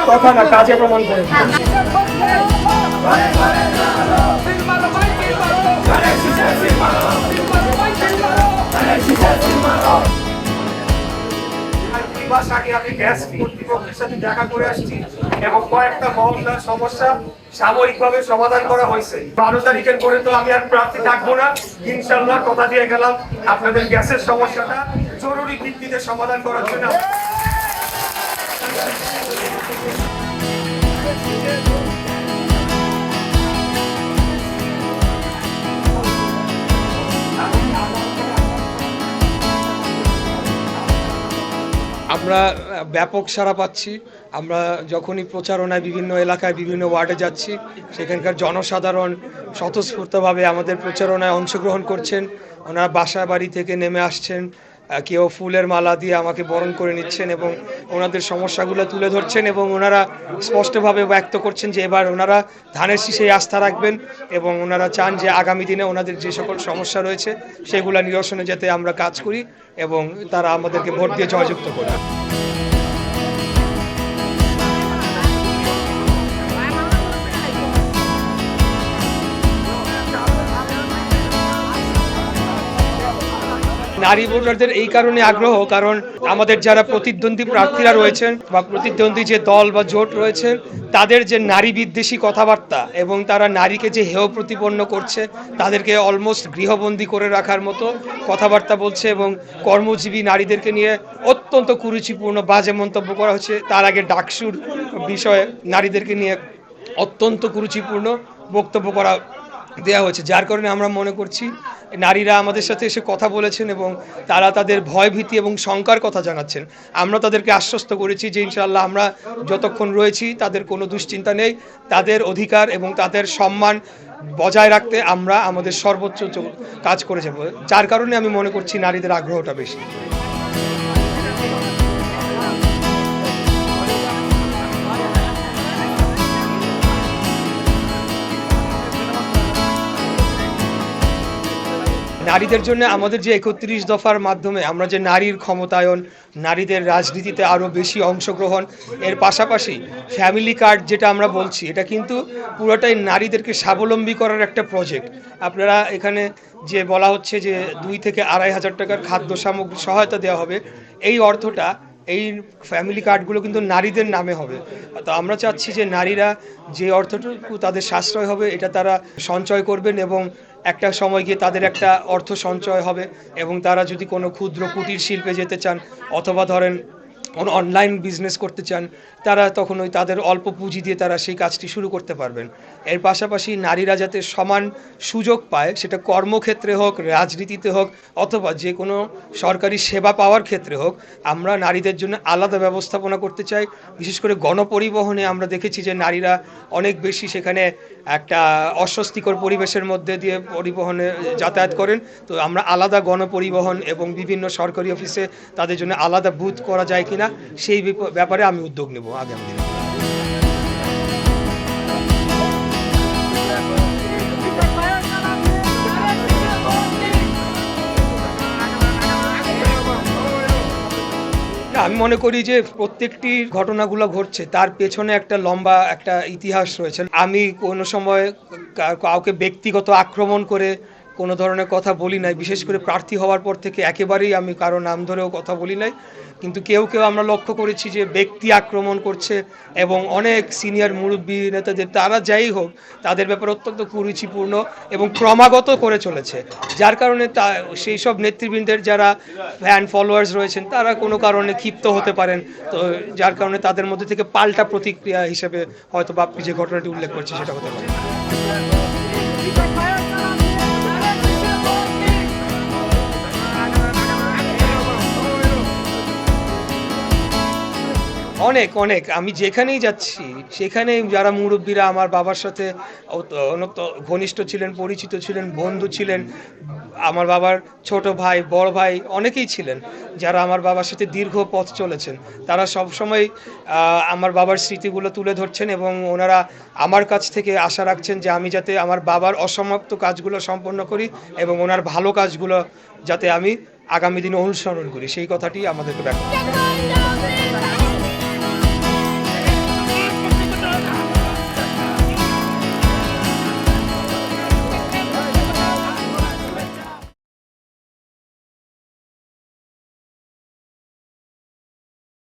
কথা না কাজে প্রমাণ করে। মাস আগে আমি গ্যাস কর্তৃপক্ষের সাথে দেখা করে আসছি এবং কয়েকটা মহল্লার সমস্যা সাময়িকভাবে সমাধান করা হয়েছে। 12 তারিখের পরে তো আমি আর প্রার্থী থাকবো না, ইনশাল্লাহ কথা দিয়ে গেলাম আপনাদের গ্যাসের সমস্যাটা জরুরি ভিত্তিতে সমাধান করার জন্য। আমরা ব্যাপক সাড়া পাচ্ছি। আমরা যখনই প্রচারণায় বিভিন্ন এলাকায় বিভিন্ন ওয়ার্ডে যাচ্ছি, সেখানকার জনসাধারণ স্বতঃস্ফূর্তভাবে আমাদের প্রচারণায় অংশগ্রহণ করছেন। ওনারা বাসা বাড়ি থেকে নেমে আসছেন, কেউ ফুলের মালা দিয়ে আমাকে বরণ করে নিচ্ছেন এবং ওনাদের সমস্যাগুলো তুলে ধরছেন এবং ওনারা স্পষ্টভাবে ব্যক্ত করছেন যে এবার ওনারা ধানের শীষে আস্থা রাখবেন এবং ওনারা চান যে আগামী দিনে ওনাদের যে সকল সমস্যা রয়েছে সেগুলো নিরসনে যাতে আমরা কাজ করি এবং তারা আমাদেরকে ভোট দিয়ে জয়যুক্ত করবে। নারী ভোটারদের এই কারণে আগ্রহ, কারণ আমাদের যারা প্রতিদ্বন্দ্বী প্রার্থীরা রয়েছেন বা প্রতিদ্বন্দ্বী যে দল বা জোট রয়েছেন, তাদের যে নারী বিদ্বেষী কথাবার্তা এবং তারা নারীকে যে হেয় প্রতিপন্ন করছে, তাদেরকে অলমোস্ট গৃহবন্দী করে রাখার মতো কথাবার্তা বলছে এবং কর্মজীবী নারীদেরকে নিয়ে অত্যন্ত কুরুচিপূর্ণ বাজে মন্তব্য করা হচ্ছে। তার আগে ডাকসুর বিষয়ে নারীদেরকে নিয়ে অত্যন্ত কুরুচিপূর্ণ বক্তব্য দেওয়া হয়েছে, যার কারণে আমরা মনে করছি নারীরা আমাদের সাথে এসে কথা বলেছেন এবং তারা তাদের ভয়ভীতি এবং শঙ্কার কথা জানাচ্ছেন। আমরা তাদেরকে আশ্বস্ত করেছি যে ইনশাআল্লাহ আমরা যতক্ষণ রয়েছি তাদের কোনো দুশ্চিন্তা নেই, তাদের অধিকার এবং তাদের সম্মান বজায় রাখতে আমরা আমাদের সর্বোচ্চ কাজ করে যাব, যার কারণে আমি মনে করছি নারীদের আগ্রহটা বেশি। নারীদের জন্য আমাদের যে 31 দফার মাধ্যমে আমরা যে নারীর ক্ষমতায়ন, নারীদের রাজনীতিতে আরও বেশি অংশগ্রহণ, এর পাশাপাশি ফ্যামিলি কার্ড যেটা আমরা বলছি, এটা কিন্তু পুরোটাই নারীদেরকে স্বাবলম্বী করার একটা প্রজেক্ট। আপনারা এখানে যে বলা হচ্ছে যে 2 থেকে 2,500 টাকার খাদ্য সামগ্রী সহায়তা দেওয়া হবে, এই অর্থটা এই ফ্যামিলি কার্ডগুলো কিন্তু নারীদের নামে হবে। তো আমরা চাচ্ছি যে নারীরা যে অর্থটুকু তাদের সাশ্রয় হবে এটা তারা সঞ্চয় করবেন এবং একটা সময় গিয়ে তাদের একটা অর্থ সঞ্চয় হবে এবং তারা যদি কোনো ক্ষুদ্র কুটির শিল্পে যেতে চান অথবা ধরেন কোনো অনলাইন বিজনেস করতে চান, তারা তখন ওই তাদের অল্প পুঁজি দিয়ে তারা সেই কাজটি শুরু করতে পারবেন। এর পাশাপাশি নারীরা যাতে সমান সুযোগ পায়, সেটা কর্মক্ষেত্রে হোক, রাজনীতিতে হোক অথবা যে কোনো সরকারি সেবা পাওয়ার ক্ষেত্রে হোক, আমরা নারীদের জন্য আলাদা ব্যবস্থাপনা করতে চাই। বিশেষ করে গণপরিবহনে আমরা দেখেছি যে নারীরা অনেক বেশি সেখানে একটা অস্বস্তিকর পরিবেশের মধ্যে দিয়ে পরিবহনে যাতায়াত করেন। তো আমরা আলাদা গণপরিবহন এবং বিভিন্ন সরকারি অফিসে তাদের জন্য আলাদা বুথ করা যায় কিনা সেই ব্যাপারে আমি উদ্যোগ নেব আগামী দিনে। আমি মনে করি যে প্রত্যেকটি ঘটনাগুলো ঘটছে তার পেছনে একটা লম্বা একটা ইতিহাস রয়েছে। আমি কোনো সময় কাউকে ব্যক্তিগত আক্রমণ করে কোনো ধরনের কথা বলি নাই, বিশেষ করে প্রার্থী হওয়ার পর থেকে একেবারেই আমি কারো নাম ধরেও কথা বলি নাই। কিন্তু কেউ কেউ আমরা লক্ষ্য করেছি যে ব্যক্তি আক্রমণ করছে এবং অনেক সিনিয়র মুরব্বী নেতাদের, তারা যাই হোক, তাদের ব্যাপারে অত্যন্ত কুরুচিপূর্ণ এবং ক্রমাগত করে চলেছে, যার কারণে সেই সব নেতৃবৃন্দের যারা ফ্যান ফলোয়ার্স রয়েছেন তারা কোনো কারণে ক্ষিপ্ত হতে পারেন। তো যার কারণে তাদের মধ্যে থেকে পাল্টা প্রতিক্রিয়া হিসেবে হয়তো বা আপনি যে ঘটনাটি উল্লেখ করছেন সেটা হতে পারে। অনেক অনেক আমি যেখানেই যাচ্ছি সেখানেই যারা মুরব্বীরা আমার বাবার সাথে ঘনিষ্ঠ ছিলেন, পরিচিত ছিলেন, বন্ধু ছিলেন, আমার বাবার ছোট ভাই, বড় ভাই অনেকেই ছিলেন যারা আমার বাবার সাথে দীর্ঘ পথ চলেছেন, তারা সবসময় আমার বাবার স্মৃতিগুলো তুলে ধরছেন এবং ওনারা আমার কাছ থেকে আশা রাখছেন যে আমি যাতে আমার বাবার অসমাপ্ত কাজগুলো সম্পন্ন করি এবং ওনার ভালো কাজগুলো যাতে আমি আগামী দিনে অনুসরণ করি, সেই কথাটি আমাদেরকে ব্যাখ্যা